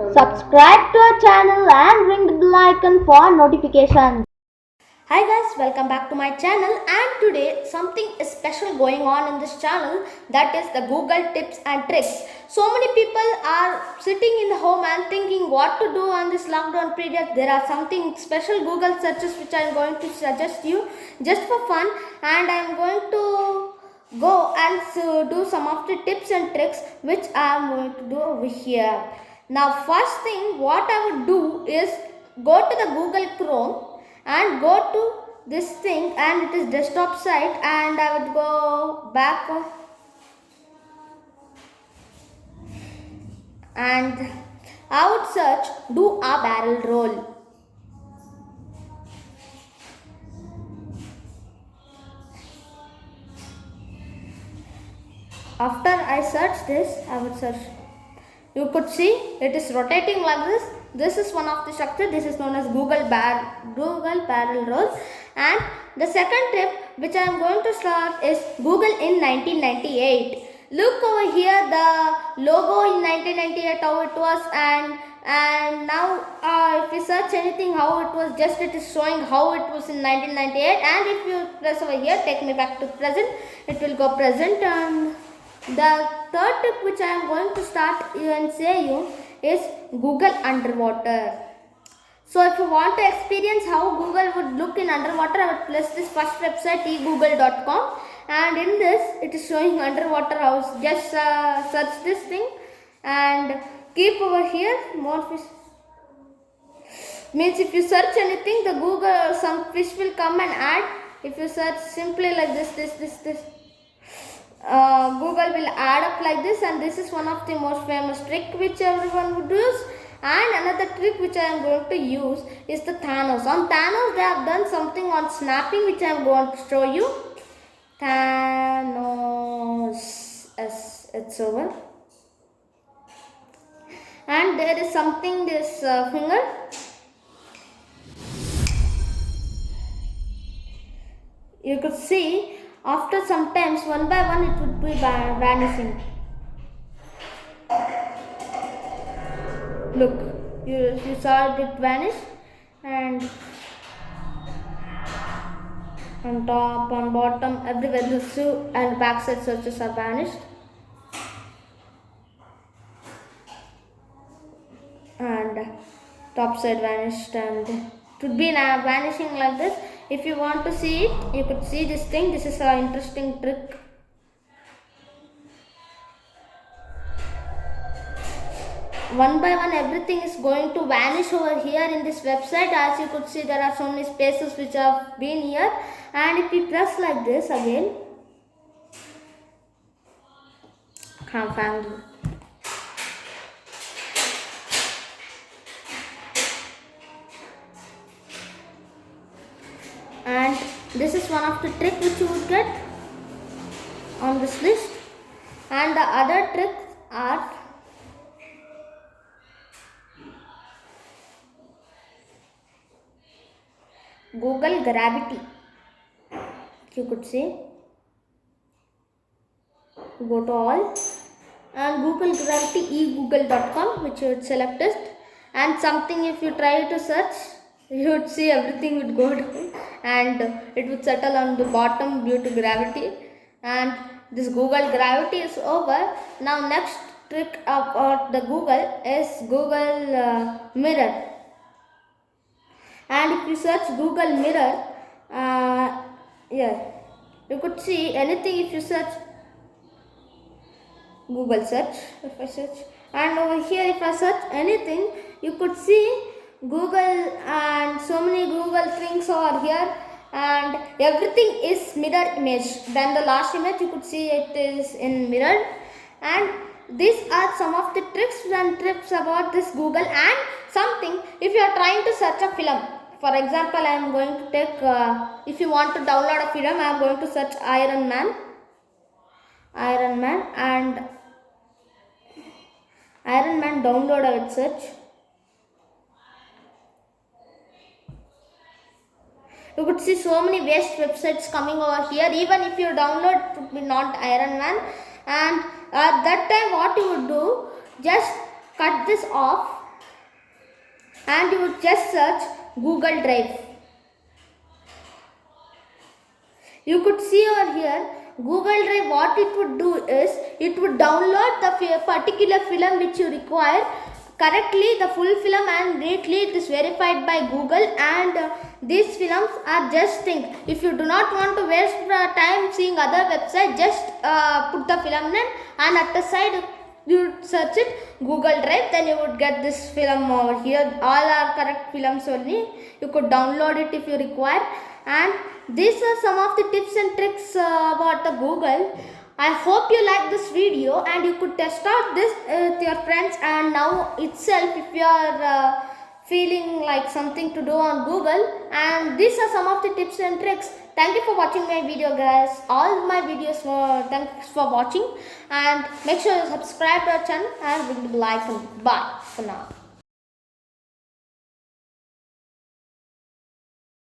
Subscribe to our channel and ring the bell icon for notifications. Hi guys, welcome back to my channel, and today something is special going on in this channel, that is the Google tips and tricks. So many people are sitting in the home and thinking what to do on this lockdown period. There are something special Google searches which I am going to suggest you just for fun, and I am going to go and do some of the tips and tricks which I am going to do over here. Now first thing what I would do is go to the Google Chrome and go to this thing, and it is desktop site, and I would go back and I would search do a barrel roll. After I search this, I would search. You could see it is rotating like this. This is one of the structure. This is known as Google barrel roll. And the second tip which I am going to start is Google in 1998. Look over here, the logo in 1998 how it was, and now if you search anything how it was, just it is showing how it was in 1998. And if you press over here, take me back to present, it will go present. And the third tip which I am going to start and say you is Google underwater. So if you want to experience how Google would look in underwater, I would place this first website egoogle.com, and in this it is showing underwater house. Just search this thing and keep over here more fish. Means if you search anything, the Google some fish will come and add. If you search simply like this. Google will add up like this, and this is one of the most famous trick which everyone would use. And another trick which I am going to use is the Thanos. On Thanos they have done something on snapping which I am going to show you. Thanos, yes, it's over. And there is something, this finger. You could see after some times, one by one it would be vanishing. Look, you saw it vanish, and on top, on bottom, everywhere the shoe and backside searches are vanished. And top side vanished, and it would be vanishing like this. If you want to see it, you could see this thing. This is an interesting trick. One by one everything is going to vanish over here in this website. As you could see, there are so many spaces which have been here, and if you press like this again, can't find it. And this is one of the trick which you would get on this list. And the other tricks are Google Gravity. You could see, go to all and Google Gravity egoogle.com, which you would select it, and something if you try to search, you would see everything would go down and it would settle on the bottom due to gravity. And this Google Gravity is over. Now next trick about the Google is Google Mirror. And if you search Google Mirror, you could see anything. If you search Google search, if I search, and over here if I search anything, you could see Google, and so many Google things are here, and everything is mirror image. Then the last image you could see it is in mirror. And these are some of the tricks and tips about this Google. And something, if you are trying to search a film, for example, I am going to take, if you want to download a film, I am going to search Iron Man, and Iron Man download I would search. You could see so many waste websites coming over here. Even if you download, it would be not Iron Man. And at that time what you would do, just cut this off and you would just search Google Drive. You could see over here Google Drive, what it would do is it would download the particular film which you require correctly, the full film, and neatly it is verified by Google, and these films are just think. If you do not want to waste time seeing other websites, just put the film name and at the side you search it Google Drive, then you would get this film over here. All are correct films only. You could download it if you require. And these are some of the tips and tricks about the Google. I hope you like this video and you could test out this with your friends, and now itself if you are feeling like something to do on Google. And these are some of the tips and tricks. Thank you for watching my video, guys. All my videos, thanks for watching, and make sure you subscribe to our channel and ring the bell icon. Bye for now.